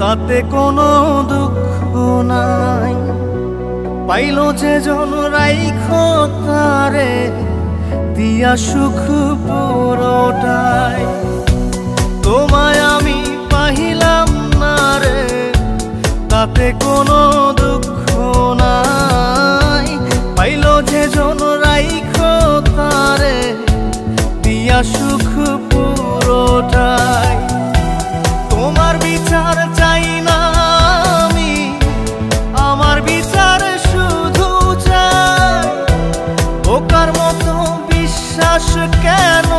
তাতে কোনো দুঃখ নাই। পাইলো যে জন রাইখো তারে দিয়া সুখ পুরোটাই। তোমায় আমি পাইলাম না রে, তাতে কোনো দুঃখ নাই। পাইলো যে জন রাইখো তারে দিয়া সুখ পুরোটাই। তোমার বিচার চাই না আমি, আমার বিচার শুধু চাই। বোকার মতো বিশ্বাস কেন